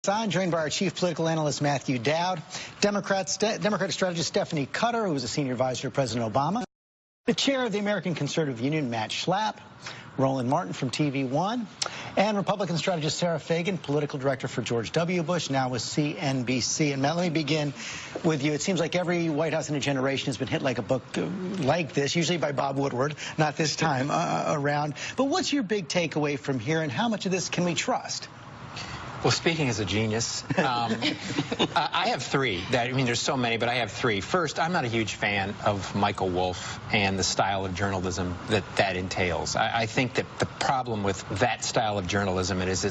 I'm joined by our chief political analyst, Matthew Dowd, Democratic strategist Stephanie Cutter, who was a senior advisor to President Obama, the chair of the American Conservative Union, Matt Schlapp, Roland Martin from TV One, and Republican strategist Sarah Fagan, political director for George W. Bush, now with CNBC. And Matt, let me begin with you. It seems like every White House in a generation has been hit like a book like this, usually by Bob Woodward, not this time around. But what's your big takeaway from here, and how much of this can we trust? Well, speaking as a genius, I have three. There's so many, but I have three. First, I'm not a huge fan of Michael Wolff and the style of journalism that entails. I think that the problem with that style of journalism is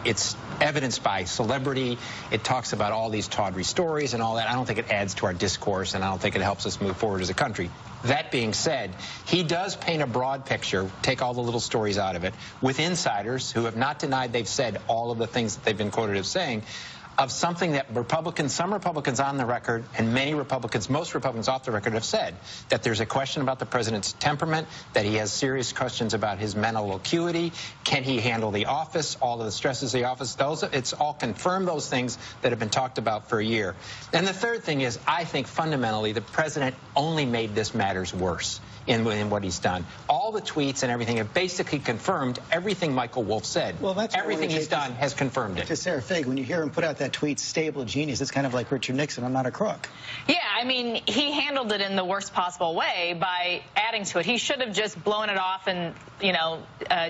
it's evidenced by celebrity. It talks about all these tawdry stories and all that. I don't think it adds to our discourse, and I don't think it helps us move forward as a country. That being said, he does paint a broad picture, take all the little stories out of it, with insiders who have not denied they've said all of the things that they've been quoted as saying, of something that some Republicans on the record, and most Republicans off the record have said, that there's a question about the president's temperament, that he has serious questions about his mental acuity, can he handle the office, all of the stresses of the office. It's all confirmed, those things that have been talked about for a year. And the third thing is, I think fundamentally the president only made this matters worse in what he's done. All the tweets and everything have basically confirmed everything Michael Wolff said. Well, everything he's done has confirmed it. To Sarah Fagan, when you hear him put out that tweet, stable genius, it's kind of like Richard Nixon, I'm not a crook. Yeah, I mean, he handled it in the worst possible way by adding to it. He should have just blown it off and,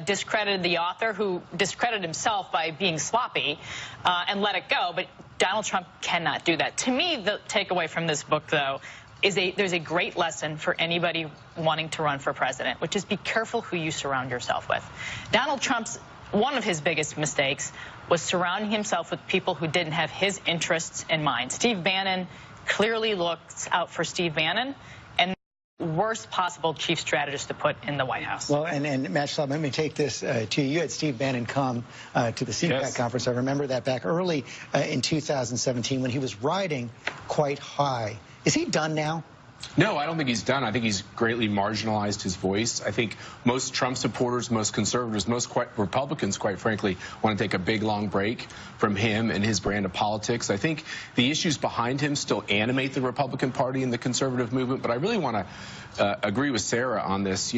discredited the author, who discredited himself by being sloppy, and let it go. But Donald Trump cannot do that. To me, the takeaway from this book, though, is there's a great lesson for anybody wanting to run for president, which is be careful who you surround yourself with. Donald Trump's, one of his biggest mistakes was surrounding himself with people who didn't have his interests in mind. Steve Bannon clearly looks out for Steve Bannon, and the worst possible chief strategist to put in the White House. Well, and Matt Schlapp, let me take this to you. You had Steve Bannon come to the CPAC conference. I remember that back early in 2017 when he was riding quite high. Is he done now? No, I don't think he's done. I think he's greatly marginalized his voice. I think most Trump supporters, most conservatives, most Republicans, quite frankly, want to take a big, long break from him and his brand of politics. I think the issues behind him still animate the Republican Party and the conservative movement, but I really want to agree with Sarah on this.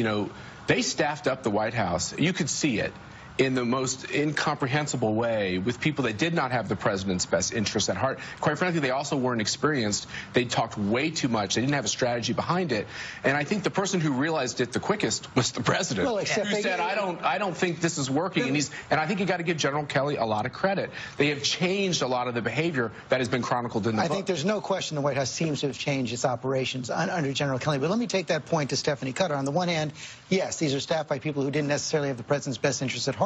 They staffed up the White House. You could see it in the most incomprehensible way with people that did not have the president's best interests at heart. Quite frankly, they also weren't experienced. They talked way too much. They didn't have a strategy behind it. And I think the person who realized it the quickest was the president, who said, I don't think this is working. And I think you got to give General Kelly a lot of credit. They have changed a lot of the behavior that has been chronicled in the book. I think there's no question the White House seems to have changed its operations under General Kelly. But let me take that point to Stephanie Cutter. On the one hand, yes, these are staffed by people who didn't necessarily have the president's best interests at heart.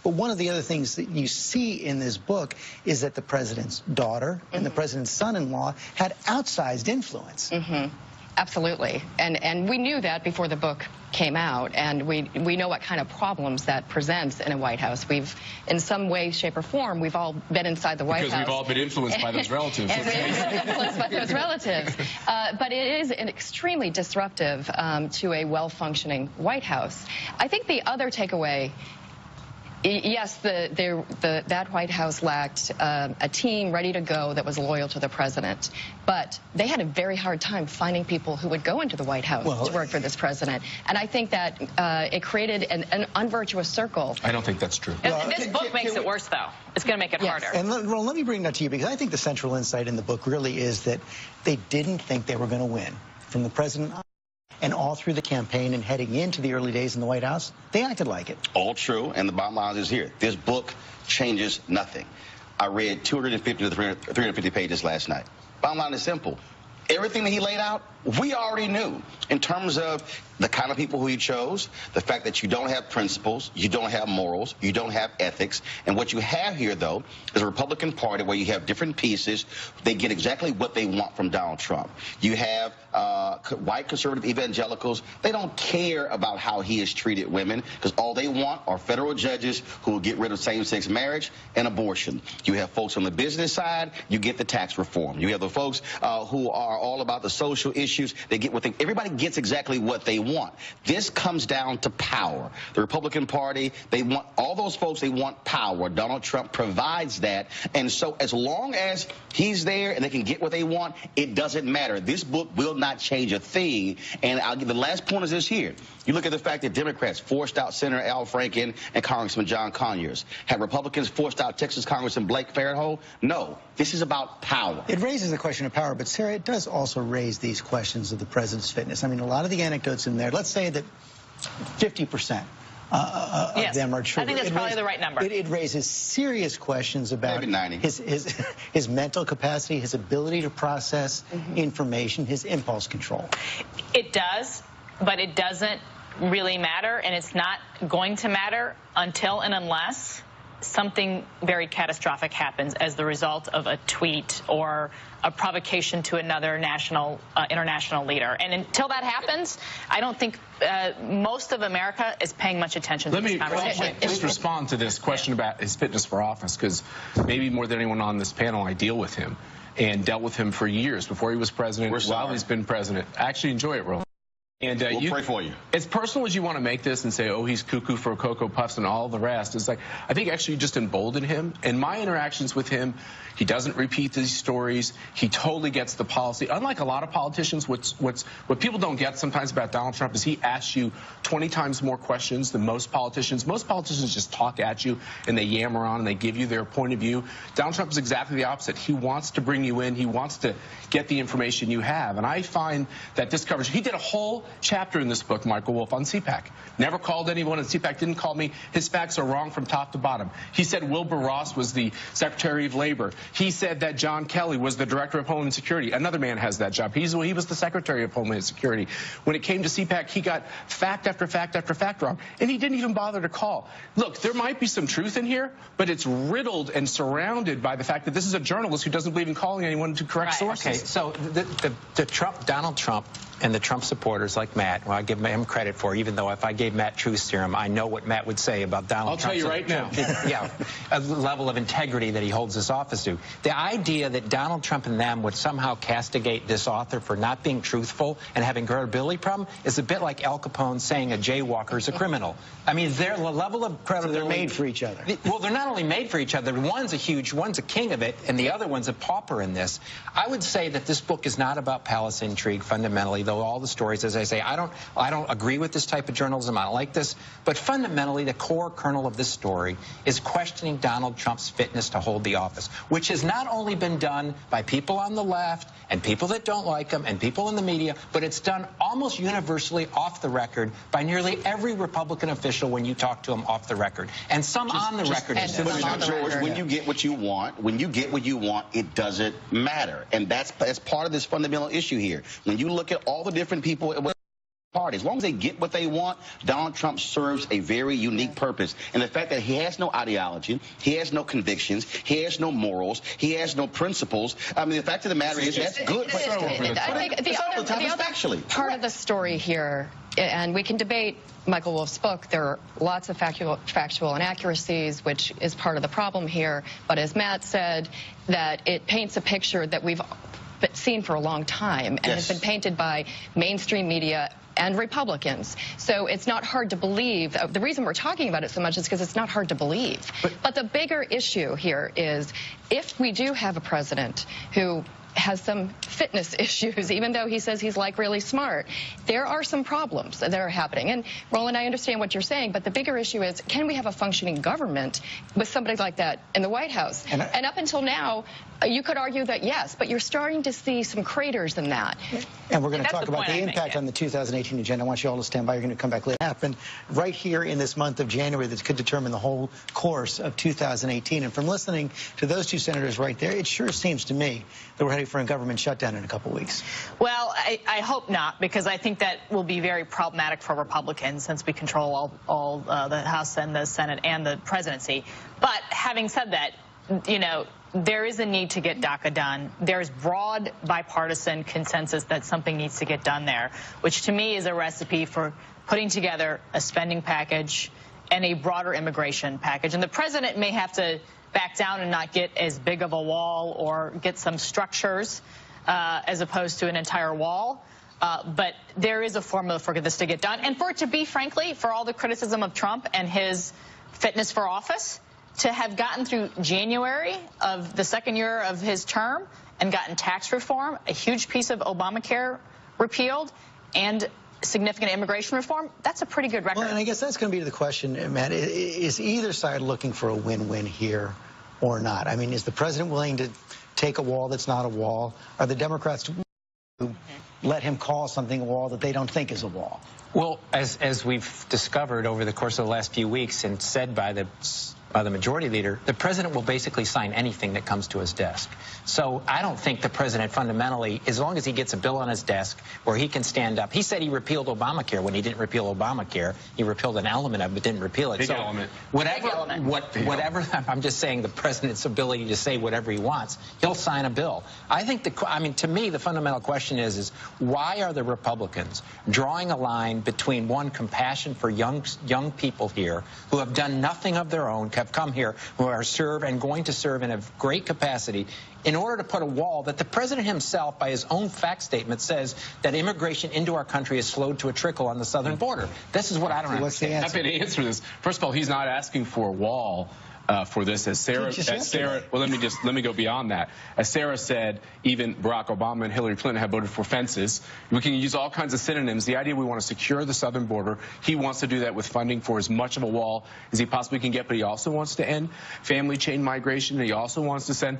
But one of the other things that you see in this book is that the president's daughter and the president's son-in-law had outsized influence. Absolutely. And we knew that before the book came out, and we know what kind of problems that presents in a White House. In some way, shape, or form, we've all been inside the White House. Because we've all been influenced by those relatives. Influenced by those relatives. But it is extremely disruptive to a well-functioning White House. I think the other takeaway, yes, that White House lacked a team ready to go that was loyal to the president. But they had a very hard time finding people who would go into the White House to work for this president. And I think that it created an unvirtuous circle. I don't think that's true. This book makes it worse, though. It's going to make it harder. And let me bring that to you, because I think the central insight in the book really is that they didn't think they were going to win. From the president and all through the campaign and heading into the early days in the White House, they acted like it. All true, and the bottom line is here. This book changes nothing. I read 250 to 350 pages last night. Bottom line is simple. Everything that he laid out, we already knew in terms of the kind of people who he chose, the fact that you don't have principles, you don't have morals, you don't have ethics. And what you have here, though, is a Republican Party where you have different pieces. They get exactly what they want from Donald Trump. You have white conservative evangelicals. They don't care about how he has treated women, because all they want are federal judges who will get rid of same-sex marriage and abortion. You have folks on the business side, you get the tax reform. You have the folks who are are all about the social issues. They get what everybody gets exactly what they want. This comes down to power. The Republican Party, they want all those folks, they want power. Donald Trump provides that. And so as long as he's there and they can get what they want, it doesn't matter. This book will not change a thing. And I'll give the last point is this here. You look at the fact that Democrats forced out Senator Al Franken and Congressman John Conyers. Have Republicans forced out Texas Congressman Blake Farenthold? No. This is about power. It raises the question of power, but Sarah, it does also raise these questions of the president's fitness. I mean, a lot of the anecdotes in there, let's say that 50% of them are true. I think that's probably the right number. It raises serious questions about his mental capacity, his ability to process information, his impulse control. It does, but it doesn't really matter, and it's not going to matter until and unless something very catastrophic happens as the result of a tweet or a provocation to another international leader. And until that happens, I don't think most of America is paying much attention to this conversation. Let me just respond to this question about his fitness for office, because maybe more than anyone on this panel, I deal with him and dealt with him for years before he was president, while he's been president. I actually enjoy it, Ro. And we'll pray for you. As personal as you want to make this and say, oh, he's cuckoo for Cocoa Puffs and all the rest, it's like, I think actually just emboldened him. And my interactions with him, he doesn't repeat these stories. He totally gets the policy. Unlike a lot of politicians, what people don't get sometimes about Donald Trump is he asks you 20 times more questions than most politicians. Most politicians just talk at you and they yammer on and they give you their point of view. Donald Trump is exactly the opposite. He wants to bring you in. He wants to get the information you have. And I find that this coverage, he did a whole chapter in this book, Michael Wolff, on CPAC. Never called anyone, and CPAC didn't call me. His facts are wrong from top to bottom. He said Wilbur Ross was the Secretary of Labor. He said that John Kelly was the Director of Homeland Security. Another man has that job. He was the Secretary of Homeland Security. When it came to CPAC, he got fact after fact after fact wrong, and he didn't even bother to call. Look, there might be some truth in here, but it's riddled and surrounded by the fact that this is a journalist who doesn't believe in calling anyone to correct sources. Okay, so Donald Trump and the Trump supporters like Matt, well, I give him credit for, even though if I gave Matt truth serum, I know what Matt would say about Donald Trump. I'll tell you right now. Yeah, a level of integrity that he holds this office to. The idea that Donald Trump and them would somehow castigate this author for not being truthful and having a credibility problem is a bit like Al Capone saying a jaywalker is a criminal. I mean, their level of credibility... So they're made for each other. Well, they're not only made for each other. One's a king of it, and the other one's a pauper in this. I would say that this book is not about palace intrigue fundamentally, though all the stories, as I say, I don't agree with this type of journalism. I don't like this. But fundamentally, the core kernel of this story is questioning Donald Trump's fitness to hold the office, which has not only been done by people on the left and people that don't like him and people in the media, but it's done almost universally off the record by nearly every Republican official when you talk to them off the record. And some on the record. George, when you get what you want, it doesn't matter. And that's part of this fundamental issue here. When you look at all the different people at party, as long as they get what they want, Donald Trump serves a very unique purpose. And the fact that he has no ideology, he has no convictions, he has no morals, he has no principles. I mean, the fact of the matter is that's good. I think the other part of the story here, and we can debate Michael Wolff's book, there are lots of factual inaccuracies, which is part of the problem here. But as Matt said, that it paints a picture that we've seen for a long time and has been painted by mainstream media and Republicans. So it's not hard to believe. The reason we're talking about it so much is because it's not hard to believe. But the bigger issue here is if we do have a president who has some fitness issues, even though he says he's like really smart, there are some problems that are happening. And Roland, I understand what you're saying, but the bigger issue is, can we have a functioning government with somebody like that in the White House? And up until now, you could argue that yes, but you're starting to see some craters in that. And we're going to talk about the impact on the 2018 agenda. I want you all to stand by. You're going to come back later. Happen right here in this month of January that could determine the whole course of 2018. And from listening to those two senators right there, it sure seems to me that we're heading for a government shutdown in a couple weeks. Well, I hope not, because I think that will be very problematic for Republicans since we control all the House and the Senate and the presidency. But having said that, you know, there is a need to get DACA done. There's broad bipartisan consensus that something needs to get done there, which to me is a recipe for putting together a spending package and a broader immigration package. And the president may have to back down and not get as big of a wall or get some structures as opposed to an entire wall. But there is a formula for this to get done. And for it to be, frankly, for all the criticism of Trump and his fitness for office, to have gotten through January of the second year of his term and gotten tax reform, a huge piece of Obamacare repealed, and significant immigration reform, that's a pretty good record. Well, and I guess that's going to be the question, Matt. Is either side looking for a win-win here or not? I mean, is the president willing to take a wall that's not a wall? Are the Democrats who let him call something a wall that they don't think is a wall? Well, as we've discovered over the course of the last few weeks and said by the majority leader, the president will basically sign anything that comes to his desk. So I don't think the president fundamentally, as long as he gets a bill on his desk where he can stand up. He said he repealed Obamacare when he didn't repeal Obamacare. He repealed an element of it, but didn't repeal it. Big element. Whatever, I'm just saying the president's ability to say whatever he wants, he'll sign a bill. I think to me, the fundamental question is why are the Republicans drawing a line between, one, compassion for young people here who have done nothing of their own, have come here, who are going to serve in a great capacity, in order to put a wall that the president himself, by his own fact statement, says that immigration into our country has slowed to a trickle on the southern border. This is what I don't understand. What's the answer? Happy to answer this. First of all, he's not asking for a wall for this, as Sarah. Well, let me go beyond that. As Sarah said, even Barack Obama and Hillary Clinton have voted for fences. We can use all kinds of synonyms. The idea we want to secure the southern border. He wants to do that with funding for as much of a wall as he possibly can get, but he also wants to end family chain migration. And he also wants to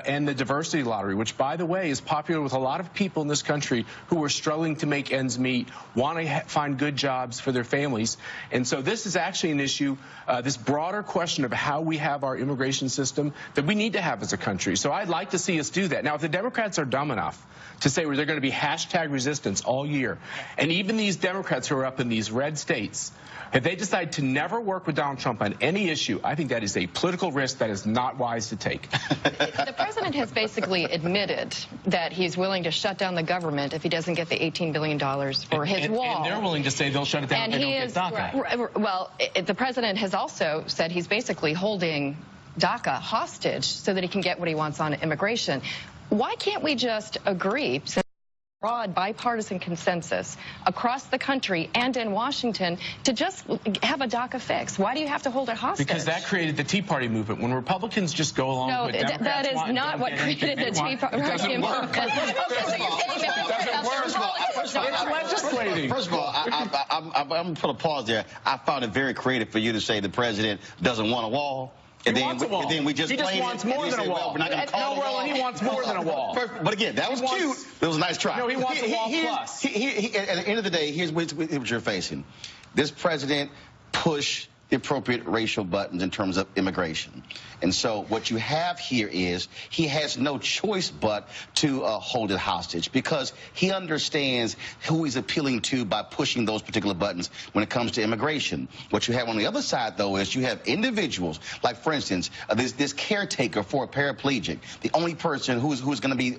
end the diversity lottery, which, by the way, is popular with a lot of people in this country who are struggling to make ends meet, want to find good jobs for their families. And so this is actually an issue, this broader question of how we have our immigration system that we need to have as a country. So I'd like to see us do that. Now, if the Democrats are dumb enough to say they're going to be hashtag resistance all year, and even these Democrats who are up in these red states, if they decide to never work with Donald Trump on any issue, I think that is a political risk that is not wise to take. The president has basically admitted that he's willing to shut down the government if he doesn't get the $18 billion for his wall. And they're willing to say they'll shut it down if they don't get DACA. Well, the president has also said he's basically holding DACA hostage so that he can get what he wants on immigration. Why can't we just agree, broad bipartisan consensus across the country and in Washington, to just have a DACA fix? Why do you have to hold it hostage? Because that created the Tea Party movement. When Republicans just go along with Democrats, that is not what created the Tea Party movement. It's legislating. First of all, I'm going to put a pause there. I found it very creative for you to say the president doesn't want a wall. He wants a wall. Then we just he just wants more than a wall. We're not going to call it a wall. He wants more than a wall. But again, that was cute. It was a nice try. No, he wants a wall plus. At the end of the day, here's what you're facing. This president pushed the appropriate racial buttons in terms of immigration. And so what you have here is he has no choice but to hold it hostage, because he understands who he's appealing to by pushing those particular buttons when it comes to immigration. What you have on the other side, though, is you have individuals, like, for instance, this caretaker for a paraplegic, the only person who's going to be,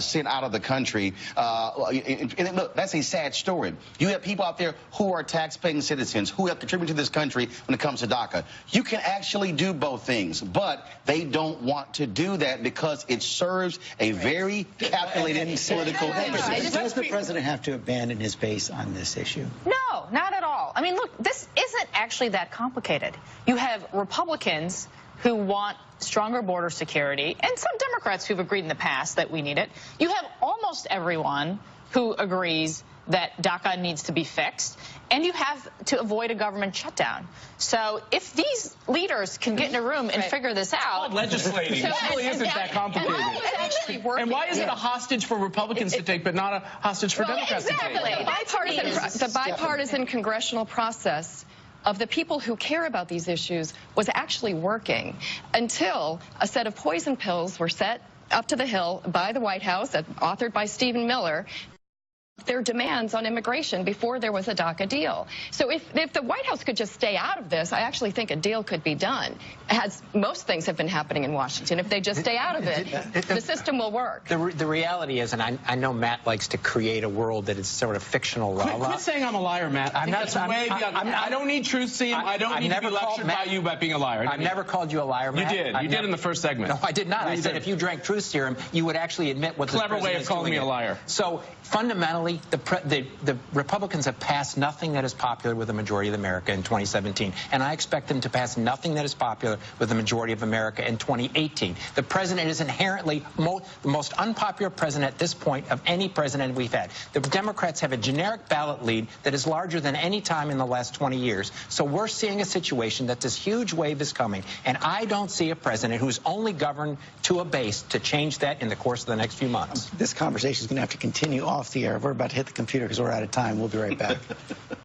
sent out of the country. And look, that's a sad story. You have people out there who are tax-paying citizens who have contributed to this country when it comes to DACA. You can actually do both things, but they don't want to do that because it serves a very calculated political interest. Does the president have to abandon his base on this issue? No, not at all. I mean, look, this isn't actually that complicated. You have Republicans who want stronger border security, and some Democrats who've agreed in the past that we need it. You have almost everyone who agrees that DACA needs to be fixed, and you have to avoid a government shutdown. So if these leaders can get in a room and figure this out... legislating. It really isn't that complicated. And why is it a hostage for Republicans to take, but not a hostage for Democrats to take? The bipartisan congressional process of the people who care about these issues was actually working until a set of poison pills were set up to the hill by the White House, authored by Stephen Miller, their demands on immigration before there was a DACA deal. So if the White House could just stay out of this, I actually think a deal could be done. As most things have been happening in Washington, if they just stay out of it, the system will work. The reality is, and I know Matt likes to create a world that is sort of fictional. Quit saying I'm a liar, Matt. I don't need truth seem. I don't need to be lectured by you about being a liar. I've never called you a liar, Matt. You did in the first segment. No, I did not. I said if you drank truth serum, you would actually admit what the clever way of calling me a liar. So fundamentally, the Republicans have passed nothing that is popular with the majority of America in 2017, and I expect them to pass nothing that is popular with the majority of America in 2018. The president is inherently the most unpopular president at this point of any president we've had. The Democrats have a generic ballot lead that is larger than any time in the last 20 years. So we're seeing a situation that this huge wave is coming, and I don't see a president who's only governed to a base to change that in the course of the next few months. This conversation is going to have to continue off the air. We're about to hit the computer because we're out of time. We'll be right back.